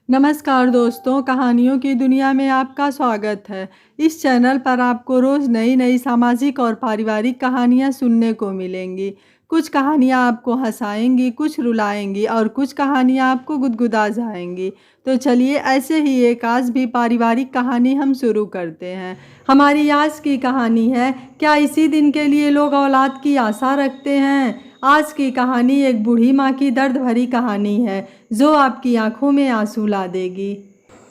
नमस्कार दोस्तों, कहानियों की दुनिया में आपका स्वागत है। इस चैनल पर आपको रोज़ नई नई सामाजिक और पारिवारिक कहानियाँ सुनने को मिलेंगी। कुछ कहानियाँ आपको हँसाएंगी, कुछ रुलाएंगी और कुछ कहानियाँ आपको गुदगुदा जाएंगी। तो चलिए ऐसे ही एक आज भी पारिवारिक कहानी हम शुरू करते हैं। हमारी आज की कहानी है, क्या इसी दिन के लिए लोग औलाद की आशा रखते हैं। आज की कहानी एक बूढ़ी माँ की दर्द भरी कहानी है जो आपकी आंखों में आंसू ला देगी।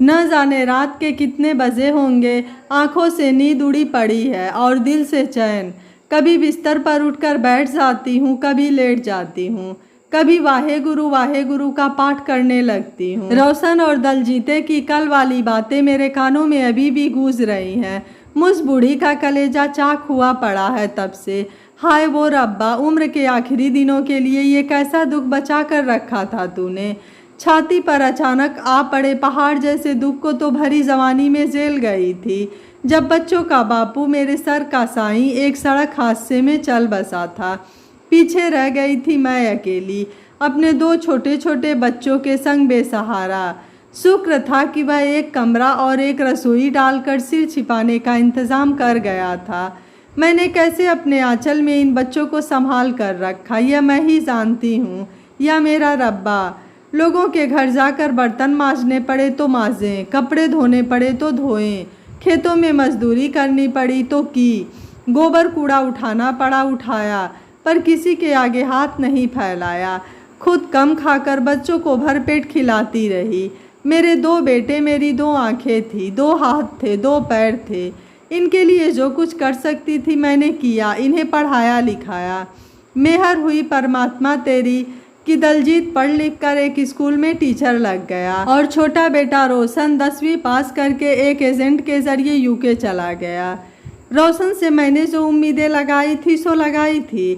न जाने रात के कितने बजे होंगे, आंखों से नींद उड़ी पड़ी है और दिल से चैन। कभी बिस्तर पर उठकर बैठ जाती हूँ, कभी लेट जाती हूँ, कभी वाहे गुरु का पाठ करने लगती हूँ। रोशन और दलजीते की कल वाली बातें मेरे कानों में अभी भी गूंज रही हैं। मुझ बूढ़ी का कलेजा चाक हुआ पड़ा है तब से। हाय वो रब्बा, उम्र के आखिरी दिनों के लिए ये कैसा दुख बचा कर रखा था तूने। छाती पर अचानक आ पड़े पहाड़ जैसे दुख को तो भरी जवानी में झेल गई थी जब बच्चों का बापू मेरे सर का साईं एक सड़क हादसे में चल बसा था। पीछे रह गई थी मैं अकेली, अपने दो छोटे छोटे बच्चों के संग बेसहारा। शुक्र था कि वह एक कमरा और एक रसोई डालकर सिर छिपाने का इंतजाम कर गया था। मैंने कैसे अपने आंचल में इन बच्चों को संभाल कर रखा, यह मैं ही जानती हूँ। या मेरा रब्बा, लोगों के घर जाकर बर्तन मांजने पड़े तो मांजें, कपड़े धोने पड़े तो धोएं, खेतों में मजदूरी करनी पड़ी तो की, गोबर कूड़ा उठाना पड़ा उठाया, पर किसी के आगे हाथ नहीं फैलाया। खुद कम खाकर बच्चों को भरपेट खिलाती रही। मेरे दो बेटे मेरी दो आंखें थी, दो हाथ थे, दो पैर थे। इनके लिए जो कुछ कर सकती थी मैंने किया, इन्हें पढ़ाया लिखाया। मेहर हुई परमात्मा तेरी कि दलजीत पढ़ लिख कर एक स्कूल में टीचर लग गया और छोटा बेटा रोशन 10वीं पास करके एक एजेंट के जरिए यूके चला गया। रोशन से मैंने जो उम्मीदें लगाई थी सो लगाई थी,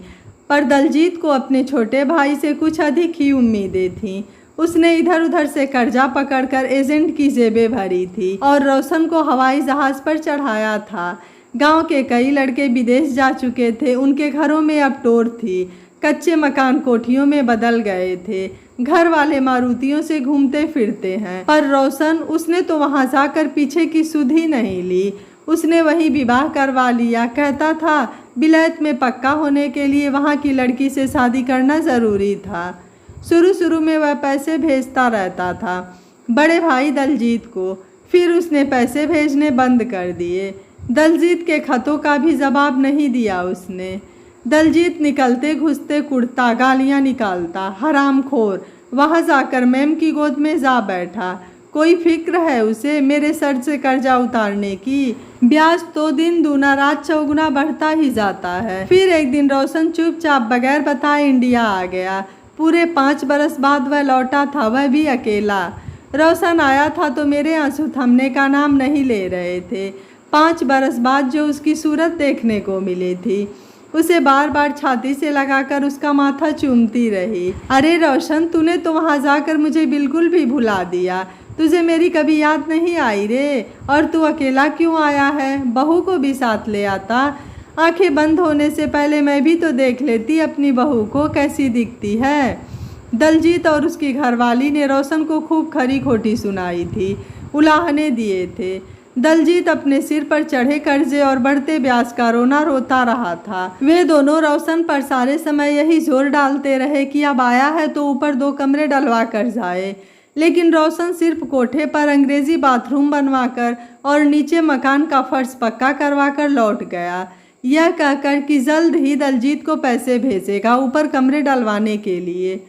पर दलजीत को अपने छोटे भाई से कुछ अधिक ही उम्मीदें थीं। उसने इधर उधर से कर्जा पकड़कर एजेंट की जेबें भरी थी और रोशन को हवाई जहाज पर चढ़ाया था। गांव के कई लड़के विदेश जा चुके थे, उनके घरों में अब टोर थी। कच्चे मकान कोठियों में बदल गए थे। घर वाले मारुतियों से घूमते फिरते हैं, पर रोशन, उसने तो वहां जाकर पीछे की सुध ही नहीं ली। उसने वहीं विवाह करवा लिया। कहता था विलायत में पक्का होने के लिए वहां की लड़की से शादी करना ज़रूरी था। शुरू शुरू में वह पैसे भेजता रहता था बड़े भाई दलजीत को, फिर उसने पैसे भेजने बंद कर दिए। दलजीत के खतों का भी जवाब नहीं दिया उसने। दलजीत निकलते घुसते कुड़ता, गालियाँ निकालता, हरामखोर। वहाँ जाकर मैम की गोद में जा बैठा। कोई फिक्र है उसे मेरे सर से कर्जा उतारने की? ब्याज तो दिन दूना रात चौगुना बढ़ता ही जाता है। फिर एक दिन रोशन चुपचाप बगैर बताए इंडिया आ गया। पूरे 5 बरस बाद वह लौटा था, वह भी अकेला। रोशन आया था तो मेरे आंसू थमने का नाम नहीं ले रहे थे। 5 बरस बाद जो उसकी सूरत देखने को मिली थी, उसे बार बार छाती से लगाकर उसका माथा चूमती रही। अरे रोशन, तूने तो वहाँ जाकर मुझे बिल्कुल भी भुला दिया। तुझे मेरी कभी याद नहीं आई रे? और तू अकेला क्यों आया है? बहू को भी साथ ले आता। आंखें बंद होने से पहले मैं भी तो देख लेती अपनी बहू को कैसी दिखती है। दलजीत और उसकी घरवाली ने रोशन को खूब खरी खोटी सुनाई थी, उलाहने दिए थे। दलजीत अपने सिर पर चढ़े कर्जे और बढ़ते ब्याज का रोना रोता रहा था। वे दोनों रोशन पर सारे समय यही जोर डालते रहे कि अब आया है तो ऊपर 2 कमरे डलवा कर जाए, लेकिन रोशन सिर्फ कोठे पर अंग्रेजी बाथरूम बनवाकर और नीचे मकान का फर्श पक्का करवाकर लौट गया, यह कहकर कि जल्द ही दलजीत को पैसे भेजेगा ऊपर कमरे डलवाने के लिए।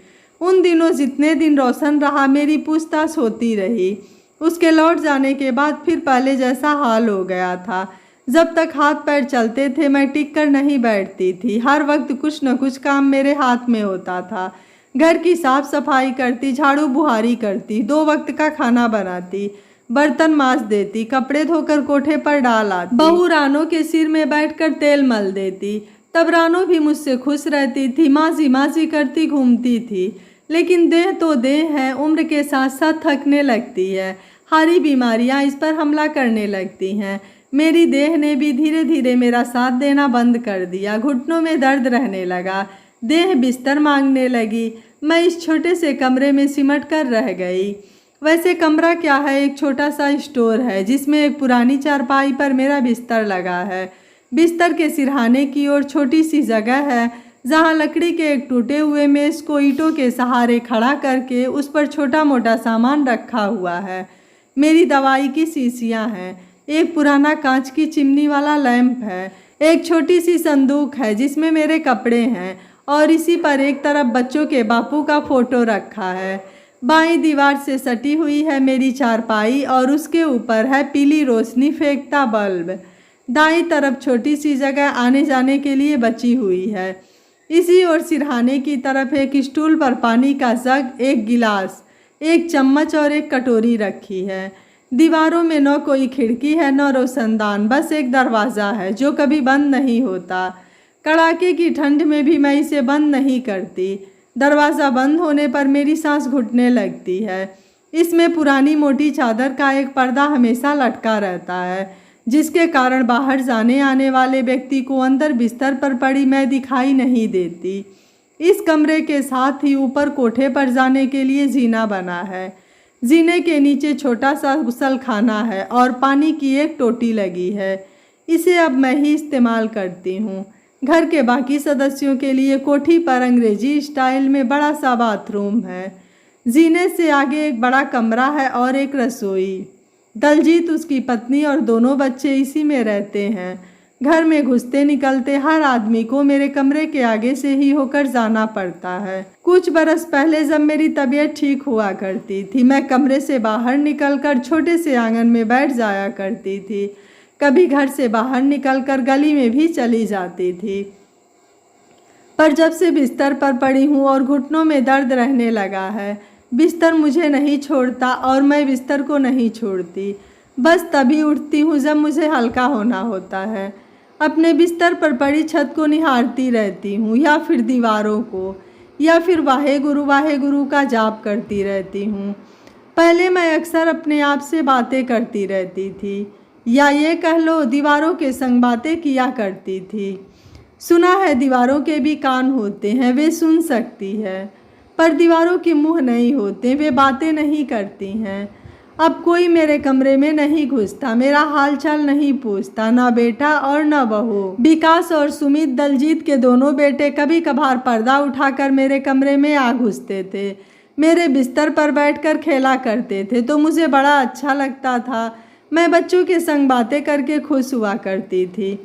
उन दिनों जितने दिन रोशन रहा मेरी पूछताछ होती रही। उसके लौट जाने के बाद फिर पहले जैसा हाल हो गया था। जब तक हाथ पैर चलते थे मैं टिक कर नहीं बैठती थी। हर वक्त कुछ न कुछ काम मेरे हाथ में होता था। घर की साफ सफाई करती, झाड़ू बुहारी करती, 2 वक्त का खाना बनाती, बर्तन मांज देती, कपड़े धोकर कोठे पर डाल आती, बहू रानो के सिर में बैठकर तेल मल देती। तब रानो भी मुझसे खुश रहती थी, माजी माजी करती घूमती थी। लेकिन देह तो देह है, उम्र के साथ साथ थकने लगती है। हारी बीमारियां इस पर हमला करने लगती हैं। मेरी देह ने भी धीरे धीरे मेरा साथ देना बंद कर दिया। घुटनों में दर्द रहने लगा, देह बिस्तर मांगने लगी। मैं इस छोटे से कमरे में सिमट कर रह गई। वैसे कमरा क्या है, एक छोटा सा स्टोर है जिसमें एक पुरानी चारपाई पर मेरा बिस्तर लगा है। बिस्तर के सिरहाने की ओर छोटी सी जगह है जहाँ लकड़ी के एक टूटे हुए मेज को ईंटों के सहारे खड़ा करके उस पर छोटा मोटा सामान रखा हुआ है। मेरी दवाई की शीशियाँ हैं, एक पुराना कांच की चिमनी वाला लैंप है, एक छोटी सी संदूक है जिसमें मेरे कपड़े हैं और इसी पर एक तरफ बच्चों के बापू का फोटो रखा है। बाईं दीवार से सटी हुई है मेरी चारपाई और उसके ऊपर है पीली रोशनी फेंकता बल्ब। दाईं तरफ छोटी सी जगह आने जाने के लिए बची हुई है। इसी ओर सिरहाने की तरफ एक स्टूल पर पानी का जग, एक गिलास, एक चम्मच और एक कटोरी रखी है। दीवारों में न कोई खिड़की है न रोशनदान, बस एक दरवाज़ा है जो कभी बंद नहीं होता। कड़ाके की ठंड में भी मैं इसे बंद नहीं करती। दरवाज़ा बंद होने पर मेरी सांस घुटने लगती है। इसमें पुरानी मोटी चादर का एक पर्दा हमेशा लटका रहता है जिसके कारण बाहर जाने आने वाले व्यक्ति को अंदर बिस्तर पर पड़ी मैं दिखाई नहीं देती। इस कमरे के साथ ही ऊपर कोठे पर जाने के लिए जीना बना है। जीने के नीचे छोटा सा गुसलखाना है और पानी की एक टोटी लगी है। इसे अब मैं ही इस्तेमाल करती हूँ। घर के बाकी सदस्यों के लिए कोठी पर अंग्रेजी स्टाइल में बड़ा सा बाथरूम है। जीने से आगे एक बड़ा कमरा है और एक रसोई। दलजीत, उसकी पत्नी और दोनों बच्चे इसी में रहते हैं। घर में घुसते निकलते हर आदमी को मेरे कमरे के आगे से ही होकर जाना पड़ता है। कुछ बरस पहले जब मेरी तबीयत ठीक हुआ करती थी, मैं कमरे से बाहर निकलकर छोटे से आंगन में बैठ जाया करती थी। कभी घर से बाहर निकलकर गली में भी चली जाती थी। पर जब से बिस्तर पर पड़ी हूँ और घुटनों में दर्द रहने लगा है, बिस्तर मुझे नहीं छोड़ता और मैं बिस्तर को नहीं छोड़ती। बस तभी उठती हूँ जब मुझे हल्का होना होता है। अपने बिस्तर पर पड़ी छत को निहारती रहती हूँ या फिर दीवारों को, या फिर वाहे गुरु का जाप करती रहती हूँ। पहले मैं अक्सर अपने आप से बातें करती रहती थी, या ये कह लो दीवारों के संग बातें किया करती थी। सुना है दीवारों के भी कान होते हैं, वे सुन सकती है, पर दीवारों के मुंह नहीं होते, वे बातें नहीं करती हैं। अब कोई मेरे कमरे में नहीं घुसता, मेरा हालचाल नहीं पूछता, ना बेटा और ना बहू। विकास और सुमित, दलजीत के दोनों बेटे, कभी कभार पर्दा उठाकर मेरे कमरे में आ घुसते थे। मेरे बिस्तर पर बैठकर खेला करते थे तो मुझे बड़ा अच्छा लगता था। मैं बच्चों के संग बातें करके खुश हुआ करती थी।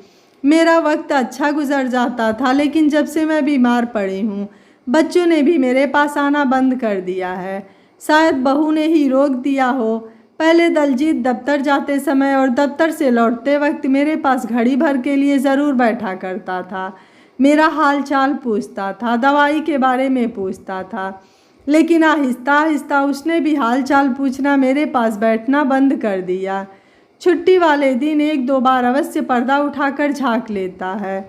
मेरा वक्त अच्छा गुजर जाता था, लेकिन जब से मैं बीमार पड़ी हूँ, बच्चों ने भी मेरे पास आना बंद कर दिया है। शायद बहू ने ही रोक दिया हो। पहले दलजीत दफ्तर जाते समय और दफ्तर से लौटते वक्त मेरे पास घड़ी भर के लिए ज़रूर बैठा करता था। मेरा हाल चाल पूछता था, दवाई के बारे में पूछता था, लेकिन आहिस्ता आहिस्ता उसने भी हाल चाल पूछना, मेरे पास बैठना बंद कर दिया। छुट्टी वाले दिन एक दो बार अवश्य पर्दा उठाकर झांक लेता है,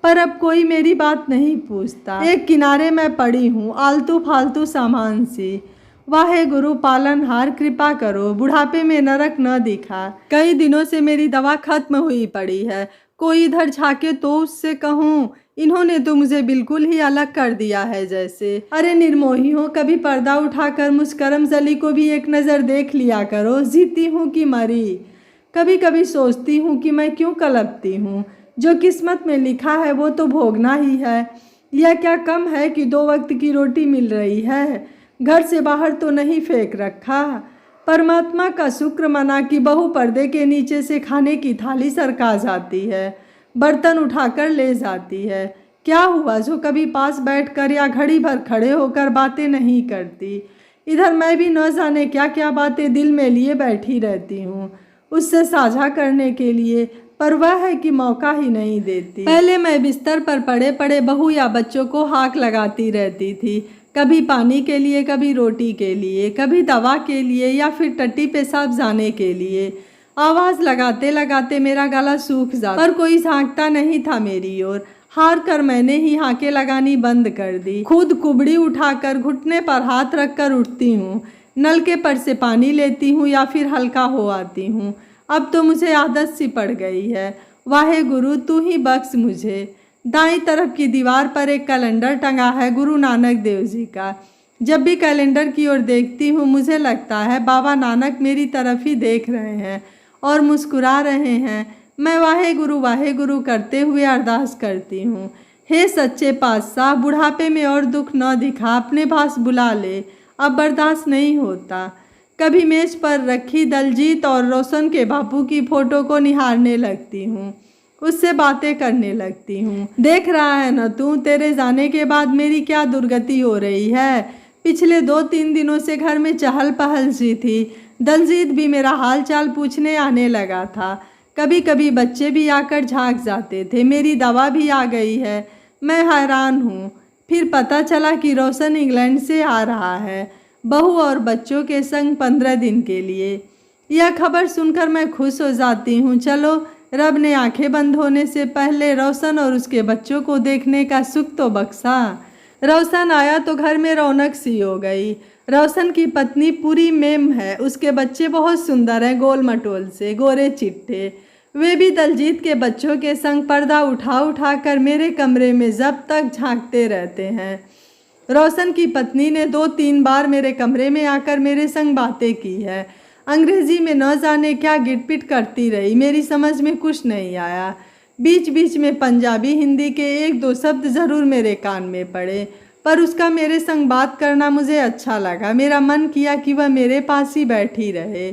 पर अब कोई मेरी बात नहीं पूछता। एक किनारे मैं पड़ी हूँ आलतू फालतू सामान सी। वाहे गुरु पालनहार कृपा करो, बुढ़ापे में नरक न दिखा। कई दिनों से मेरी दवा खत्म हुई पड़ी है। कोई इधर झांके तो उससे कहूँ, इन्होंने तो मुझे बिल्कुल ही अलग कर दिया है जैसे। अरे निर्मोही हो, कभी पर्दा उठाकर मुस्करम जली को भी एक नज़र देख लिया करो, जीती हूँ कि मरी। कभी कभी सोचती हूँ कि मैं क्यों कलपती हूँ, जो किस्मत में लिखा है वो तो भोगना ही है। यह क्या कम है कि 2 वक्त की रोटी मिल रही है, घर से बाहर तो नहीं फेंक रखा। परमात्मा का शुक्र मना कि बहू पर्दे के नीचे से खाने की थाली सरका जाती है, बर्तन उठाकर ले जाती है। क्या हुआ जो कभी पास बैठकर या घड़ी भर खड़े होकर बातें नहीं करती। इधर मैं भी न जाने क्या क्या बातें दिल में लिए बैठी रहती हूँ उससे साझा करने के लिए, पर वह है कि मौका ही नहीं देती। पहले मैं बिस्तर पर पड़े पड़े बहू या बच्चों को हाक लगाती रहती थी, कभी पानी के लिए, कभी रोटी के लिए, कभी दवा के लिए या फिर टट्टी पेशाब जाने के लिए। आवाज़ लगाते लगाते मेरा गला सूख जाता, पर कोई झांकता नहीं था मेरी ओर। हार कर मैंने ही हाके लगानी बंद कर दी। खुद कुबड़ी उठाकर घुटने पर हाथ रखकर उठती हूँ, नलके पर से पानी लेती हूँ या फिर हल्का हो आती हूँ। अब तो मुझे आदत सी पड़ गई है। वाहे गुरु, तू ही बख्श मुझे। दाईं तरफ की दीवार पर एक कैलेंडर टंगा है गुरु नानक देव जी का, जब भी कैलेंडर की ओर देखती हूँ मुझे लगता है बाबा नानक मेरी तरफ ही देख रहे हैं और मुस्कुरा रहे हैं। मैं वाहे गुरु करते हुए अरदास करती हूँ, हे सच्चे पातशाह, बुढ़ापे में और दुख न दिखा, अपने पास बुला ले, अब बर्दाश्त नहीं होता। कभी मेज पर रखी दलजीत और रोशन के बापू की फ़ोटो को निहारने लगती हूँ, उससे बातें करने लगती हूँ। देख रहा है न तू, तेरे जाने के बाद मेरी क्या दुर्गति हो रही है। पिछले 2-3 दिनों से घर में चहल पहल सी थी। दलजीत भी मेरा हाल चाल पूछने आने लगा था। कभी कभी बच्चे भी आकर झांक जाते थे। मेरी दवा भी आ गई है। मैं हैरान हूँ। फिर पता चला कि रोशन इंग्लैंड से आ रहा है, बहू और बच्चों के संग 15 दिन के लिए। यह खबर सुनकर मैं खुश हो जाती हूँ। चलो, रब ने आंखें बंद होने से पहले रोशन और उसके बच्चों को देखने का सुख तो बख्शा। रोशन आया तो घर में रौनक सी हो गई। रोशन की पत्नी पूरी मेम है, उसके बच्चे बहुत सुंदर हैं, गोल मटोल से, गोरे चिट्टे। वे भी दलजीत के बच्चों के संग पर्दा उठा कर मेरे कमरे में जब तक झांकते रहते हैं। रोशन की पत्नी ने 2-3 बार मेरे कमरे में आकर मेरे संग बातें की है। अंग्रेजी में न जाने क्या गिटपिट करती रही, मेरी समझ में कुछ नहीं आया। बीच बीच में पंजाबी हिंदी के 1-2 शब्द ज़रूर मेरे कान में पड़े, पर उसका मेरे संग बात करना मुझे अच्छा लगा। मेरा मन किया कि वह मेरे पास ही बैठी रहे।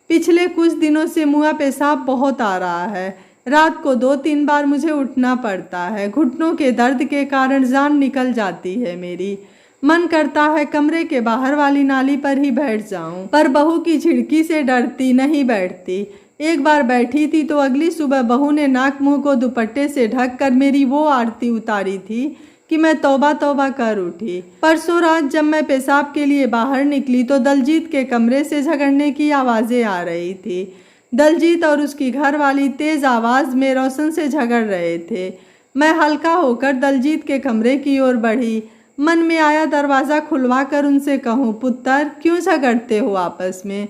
पिछले कुछ दिनों से मुँह पेशाब बहुत आ रहा है। रात को 2-3 बार मुझे उठना पड़ता है। घुटनों के दर्द के कारण जान निकल जाती है मेरी। मन करता है कमरे के बाहर वाली नाली पर ही बैठ जाऊं, पर बहू की झिड़की से डरती नहीं बैठती। एक बार बैठी थी तो अगली सुबह बहू ने नाक मुंह को दुपट्टे से ढक कर मेरी वो आरती उतारी थी कि मैं तौबा तौबा कर उठी। परसों रात जब मैं पेशाब के लिए बाहर निकली तो दलजीत के कमरे से झगड़ने की आवाज़ें आ रही थी। दलजीत और उसकी घरवाली तेज़ आवाज़ में रोशन से झगड़ रहे थे। मैं हल्का होकर दलजीत के कमरे की ओर बढ़ी। मन में आया दरवाज़ा खुलवा कर उनसे कहूँ, पुत्र क्यों झगड़ते हो आपस में?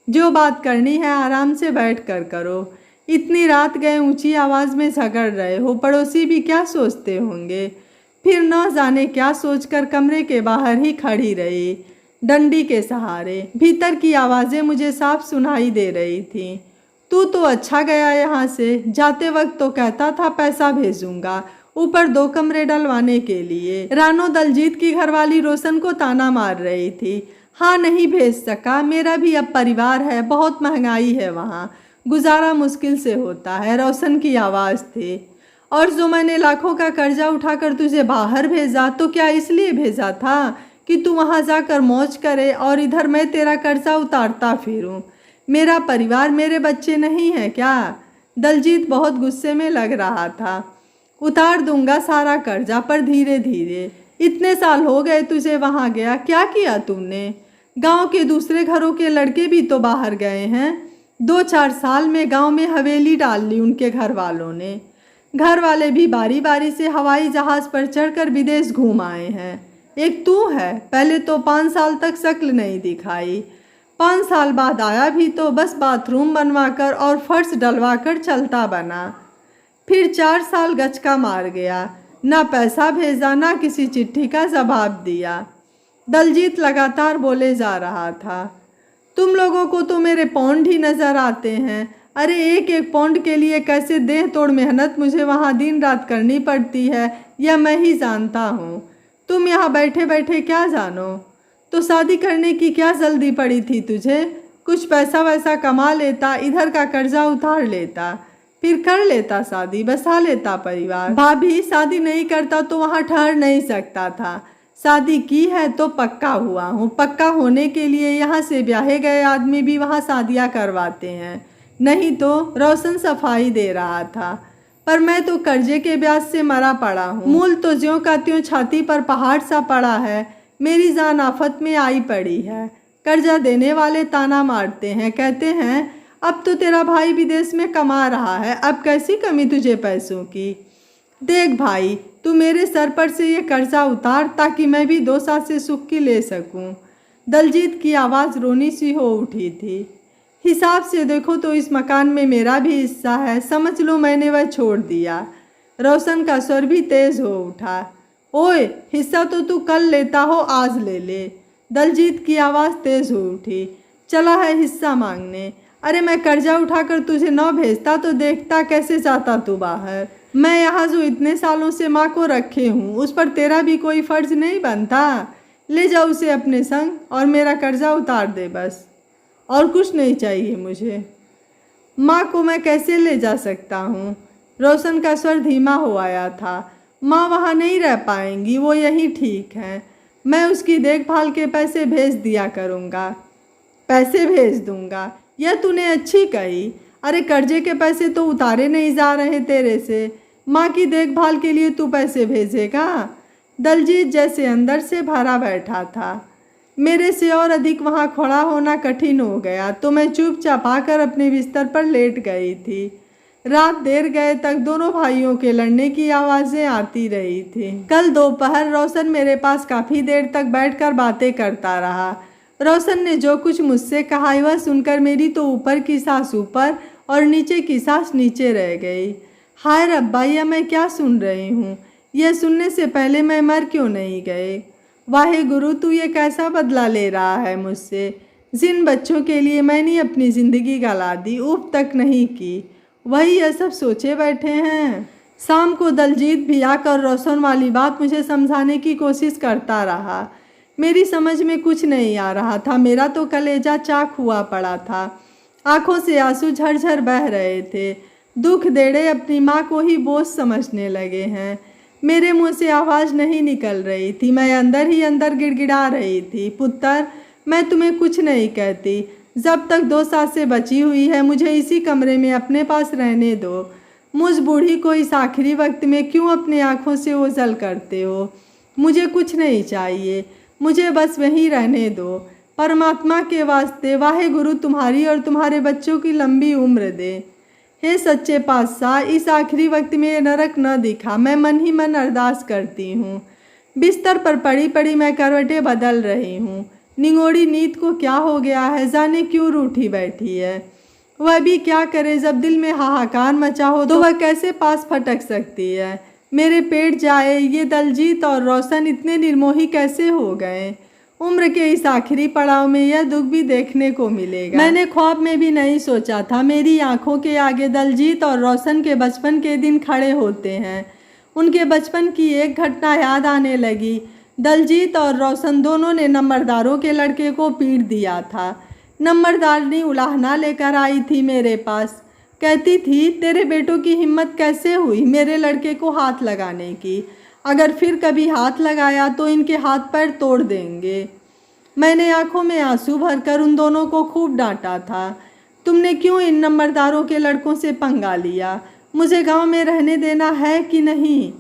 जो बात करनी है आराम से बैठ कर करो। इतनी रात गए ऊंची आवाज़ में झगड़ रहे हो, पड़ोसी भी क्या सोचते होंगे। फिर न जाने क्या सोचकर कमरे के बाहर ही खड़ी रही, डंडी के सहारे। भीतर की आवाज़ें मुझे साफ सुनाई दे रही थीं। तू तो अच्छा गया यहाँ से, जाते वक्त तो कहता था पैसा भेजूंगा, ऊपर 2 कमरे डलवाने के लिए। रानो दलजीत की घरवाली रोशन को ताना मार रही थी। हाँ, नहीं भेज सका, मेरा भी अब परिवार है, बहुत महंगाई है वहाँ, गुजारा मुश्किल से होता है, रोशन की आवाज़ थी। और जो मैंने लाखों का कर्जा उठाकर तुझे बाहर भेजा तो क्या इसलिए भेजा था कि तू वहाँ जाकर मौज करे और इधर मैं तेरा कर्जा उतारता फिरूं? मेरा परिवार, मेरे बच्चे नहीं हैं क्या? दलजीत बहुत गुस्से में लग रहा था। उतार दूंगा सारा कर्जा, पर धीरे धीरे। इतने साल हो गए तुझे वहाँ गया, क्या किया तुमने? गांव के दूसरे घरों के लड़के भी तो बाहर गए हैं। 2-4 साल में गांव में हवेली डाल ली उनके घर वालों ने। घर वाले भी बारी बारी से हवाई जहाज़ पर चढ़कर विदेश घूम आए हैं। एक तू है, पहले तो 5 साल तक शक्ल नहीं दिखाई। 5 साल बाद आया भी तो बस बाथरूम बनवाकर और फर्श डलवाकर चलता बना। फिर 4 साल गचका मार गया, ना पैसा भेजा ना किसी चिट्ठी का जवाब दिया। दलजीत लगातार बोले जा रहा था। तुम लोगों को तो मेरे पौंड ही नज़र आते हैं। अरे 1-1 पौंड के लिए कैसे देह तोड़ मेहनत मुझे वहाँ दिन रात करनी पड़ती है, यह मैं ही जानता हूँ। तुम यहाँ बैठे बैठे क्या जानो? तो शादी करने की क्या जल्दी पड़ी थी तुझे? कुछ पैसा वैसा कमा लेता, इधर का कर्जा उतार लेता, फिर कर लेता शादी, बसा लेता परिवार। भाभी, शादी नहीं करता तो वहाँ ठहर नहीं सकता था। शादी की है तो पक्का हुआ हूँ। पक्का होने के लिए यहाँ से ब्याहे गए आदमी भी वहाँ शादियाँ करवाते हैं, नहीं तो। रोशन सफाई दे रहा था। पर मैं तो कर्जे के ब्याज से मरा पड़ा हूँ। मूल तो ज्यों का त्यों छाती पर पहाड़ सा पड़ा है। मेरी जान आफत में आई पड़ी है। कर्जा देने वाले ताना मारते हैं, कहते हैं अब तो तेरा भाई विदेश में कमा रहा है, अब कैसी कमी तुझे पैसों की। देख भाई, तू मेरे सर पर से ये कर्जा उतार ताकि मैं भी 2 साल से सुख की ले सकूं। दलजीत की आवाज़ रोनी सी हो उठी थी। हिसाब से देखो तो इस मकान में मेरा भी हिस्सा है, समझ लो मैंने वह छोड़ दिया। रोशन का स्वर भी तेज हो उठा। ओए, हिस्सा तो तू कल लेता हो, आज ले ले। दलजीत की आवाज़ तेज़ हो उठी। चला है हिस्सा मांगने। अरे मैं कर्जा उठाकर तुझे न भेजता तो देखता कैसे जाता तू बाहर। मैं यहाँ जो इतने सालों से माँ को रखे हूँ उस पर तेरा भी कोई फ़र्ज नहीं बनता। ले जा उसे अपने संग और मेरा कर्जा उतार दे बस, और कुछ नहीं चाहिए मुझे। माँ को मैं कैसे ले जा सकता हूँ? रोशन का स्वर धीमा हो आया था। माँ वहाँ नहीं रह पाएंगी, वो यही ठीक है। मैं उसकी देखभाल के पैसे भेज दिया करूँगा। पैसे भेज दूँगा? यह तूने अच्छी कही। अरे कर्जे के पैसे तो उतारे नहीं जा रहे तेरे से, माँ की देखभाल के लिए तू पैसे भेजेगा? दलजीत जैसे अंदर से भरा बैठा था। मेरे से और अधिक वहाँ खड़ा होना कठिन हो गया तो मैं चुपचाप आकर अपने बिस्तर पर लेट गई थी। रात देर गए तक दोनों भाइयों के लड़ने की आवाज़ें आती रही थी। कल दोपहर रोशन मेरे पास काफ़ी देर तक बैठकर बातें करता रहा। रोशन ने जो कुछ मुझसे कहा वह सुनकर मेरी तो ऊपर की सांस ऊपर और नीचे की सांस नीचे रह गई। हाय रब्बा, यह मैं क्या सुन रही हूँ? यह सुनने से पहले मैं मर क्यों नहीं गई? वाहे गुरु, तू ये कैसा बदला ले रहा है मुझसे? जिन बच्चों के लिए मैंने अपनी ज़िंदगी गंवा दी, उफ तक नहीं की, वही यह सब सोचे बैठे हैं। शाम को दलजीत भी आकर रोशन वाली बात मुझे समझाने की कोशिश करता रहा। मेरी समझ में कुछ नहीं आ रहा था। मेरा तो कलेजा चाक हुआ पड़ा था। आंखों से आंसू झरझर बह रहे थे। दुख देड़े अपनी माँ को ही बोझ समझने लगे हैं। मेरे मुंह से आवाज़ नहीं निकल रही थी। मैं अंदर ही अंदर गिड़गिड़ा रही थी। पुत्र, मैं तुम्हें कुछ नहीं कहती। जब तक 2 सांसें बची हुई है मुझे इसी कमरे में अपने पास रहने दो। मुझ बूढ़ी को इस आखिरी वक्त में क्यों अपने आँखों से ओझल करते हो? मुझे कुछ नहीं चाहिए, मुझे बस वहीं रहने दो। परमात्मा के वास्ते वाहे गुरु तुम्हारी और तुम्हारे बच्चों की लंबी उम्र दे। हे सच्चे पातशाह, इस आखिरी वक्त में ये नरक न दिखा। मैं मन ही मन अरदास करती हूँ। बिस्तर पर पड़ी पड़ी मैं करवटें बदल रही हूँ। निगोड़ी नींद को क्या हो गया है, जाने क्यों रूठी बैठी है। वह भी क्या करे, जब दिल में हाहाकार मचा हो तो वह कैसे पास फटक सकती है। मेरे पेट जाए, ये दलजीत और रोशन इतने निर्मोही कैसे हो गए? उम्र के इस आखिरी पड़ाव में यह दुख भी देखने को मिलेगा। मैंने ख्वाब में भी नहीं सोचा था मेरी आंखों के आगे दलजीत और रोशन के बचपन के दिन खड़े होते हैं। उनके बचपन की एक घटना याद आने लगी। दलजीत और रोशन दोनों ने नंबरदारों के लड़के को पीट दिया था। नंबरदारनी उलाहना लेकर आई थी मेरे पास। कहती थी, तेरे बेटों की हिम्मत कैसे हुई मेरे लड़के को हाथ लगाने की? अगर फिर कभी हाथ लगाया तो इनके हाथ पैर तोड़ देंगे। मैंने आंखों में आंसू भरकर उन दोनों को खूब डांटा था। तुमने क्यों इन नंबरदारों के लड़कों से पंगा लिया? मुझे गांव में रहने देना है कि नहीं?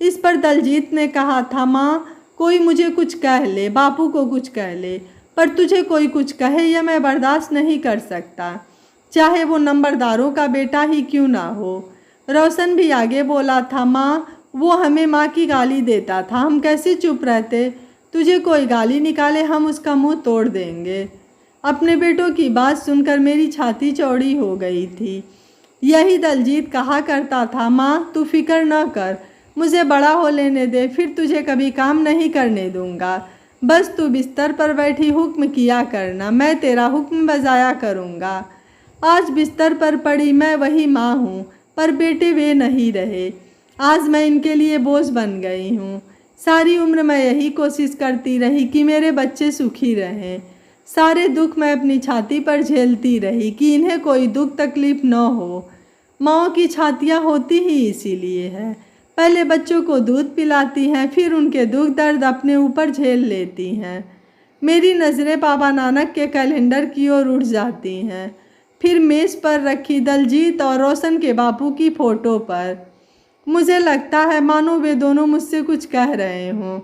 इस पर दलजीत ने कहा था, माँ, कोई मुझे कुछ कह ले, बापू को कुछ कह ले, पर तुझे कोई कुछ कहे यह मैं बर्दाश्त नहीं कर सकता, चाहे वो नंबरदारों का बेटा ही क्यों ना हो। रोशन भी आगे बोला था, माँ, वो हमें माँ की गाली देता था, हम कैसे चुप रहते? तुझे कोई गाली निकाले हम उसका मुंह तोड़ देंगे। अपने बेटों की बात सुनकर मेरी छाती चौड़ी हो गई थी। यही दलजीत कहा करता था, माँ, तू फिक्र न कर, मुझे बड़ा हो लेने दे, फिर तुझे कभी काम नहीं करने दूंगा। बस तू बिस्तर पर बैठी हुक्म किया करना, मैं तेरा हुक्म बजाया करूँगा। आज बिस्तर पर पड़ी मैं वही माँ हूँ, पर बेटे वे नहीं रहे। आज मैं इनके लिए बोझ बन गई हूँ। सारी उम्र मैं यही कोशिश करती रही कि मेरे बच्चे सुखी रहें। सारे दुख मैं अपनी छाती पर झेलती रही कि इन्हें कोई दुख तकलीफ न हो। माँओं की छातियाँ होती ही इसीलिए है। पहले बच्चों को दूध पिलाती हैं, फिर उनके दुख दर्द अपने ऊपर झेल लेती हैं। मेरी नज़रें बाबा नानक के कैलेंडर की ओर उठ जाती हैं, फिर मेज़ पर रखी दलजीत और रोशन के बापू की फ़ोटो पर। मुझे लगता है मानो वे दोनों मुझसे कुछ कह रहे हों।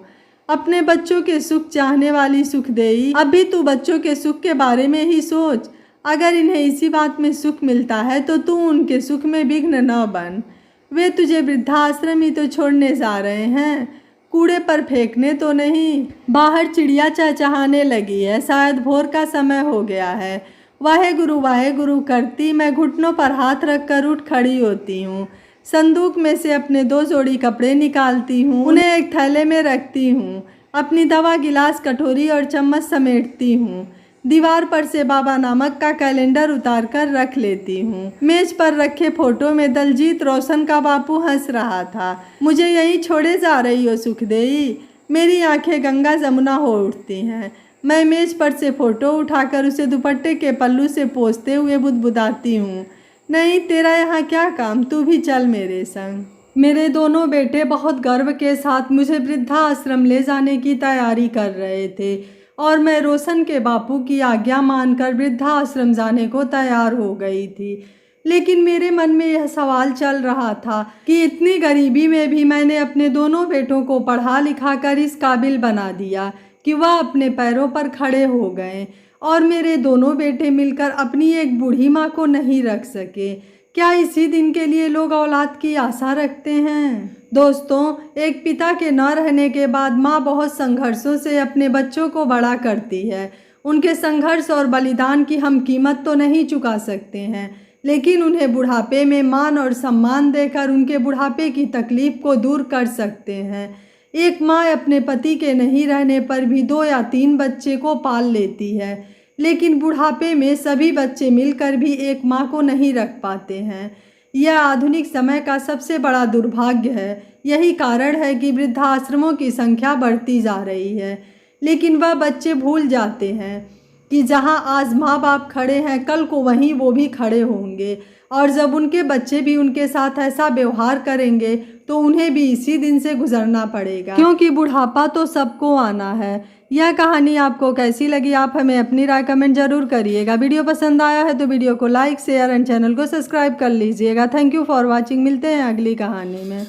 अपने बच्चों के सुख चाहने वाली सुखदेई, अभी तू बच्चों के सुख के बारे में ही सोच। अगर इन्हें इसी बात में सुख मिलता है तो तू उनके सुख में विघ्न न बन। वे तुझे वृद्धाश्रम ही तो छोड़ने जा रहे हैं, कूड़े पर फेंकने तो नहीं। बाहर चिड़िया चहचहाने लगी है, शायद भोर का समय हो गया है। वाहे गुरु करती मैं घुटनों पर हाथ रखकर उठ खड़ी होती हूँ। संदूक में से अपने 2 जोड़ी कपड़े निकालती हूँ, उन्हें एक थैले में रखती हूँ। अपनी दवा गिलास, कटोरी और चम्मच समेटती हूँ। दीवार पर से बाबा नामक का कैलेंडर उतार कर रख लेती हूँ। मेज पर रखे फोटो में दलजीत रोशन का बापू हंस रहा था। मुझे यहीं छोड़े जा रही हो सुखदेई? मेरी आंखें गंगा जमुना हो उठती हैं। मैं मेज पर से फोटो उठाकर उसे दुपट्टे के पल्लू से पोंछते हुए बुदबुदाती हूँ। नहीं, तेरा यहाँ क्या काम, तू भी चल मेरे संग। मेरे दोनों बेटे बहुत गर्व के साथ मुझे वृद्धाश्रम ले जाने की तैयारी कर रहे थे और मैं रोशन के बापू की आज्ञा मानकर वृद्धाश्रम जाने को तैयार हो गई थी। लेकिन मेरे मन में यह सवाल चल रहा था कि इतनी गरीबी में भी मैंने अपने दोनों बेटों को पढ़ा लिखा कर इस काबिल बना दिया कि वह अपने पैरों पर खड़े हो गए और मेरे दोनों बेटे मिलकर अपनी एक बूढ़ी माँ को नहीं रख सके। क्या इसी दिन के लिए लोग औलाद की आशा रखते हैं? दोस्तों, एक पिता के न रहने के बाद माँ बहुत संघर्षों से अपने बच्चों को बड़ा करती है। उनके संघर्ष और बलिदान की हम कीमत तो नहीं चुका सकते हैं, लेकिन उन्हें बुढ़ापे में मान और सम्मान देकर उनके बुढ़ापे की तकलीफ को दूर कर सकते हैं। एक माँ अपने पति के नहीं रहने पर भी 2 या 3 बच्चे को पाल लेती है, लेकिन बुढ़ापे में सभी बच्चे मिलकर भी एक माँ को नहीं रख पाते हैं। यह आधुनिक समय का सबसे बड़ा दुर्भाग्य है। यही कारण है कि वृद्धाश्रमों की संख्या बढ़ती जा रही है। लेकिन वह बच्चे भूल जाते हैं कि जहाँ आज माँ बाप खड़े हैं, कल को वहीं वो भी खड़े होंगे और जब उनके बच्चे भी उनके साथ ऐसा व्यवहार करेंगे तो उन्हें भी इसी दिन से गुजरना पड़ेगा, क्योंकि बुढ़ापा तो सबको आना है। यह कहानी आपको कैसी लगी, आप हमें अपनी राय कमेंट जरूर करिएगा। वीडियो पसंद आया है तो वीडियो को लाइक, शेयर एंड चैनल को सब्सक्राइब कर लीजिएगा। Thank you for watching. मिलते हैं अगली कहानी में।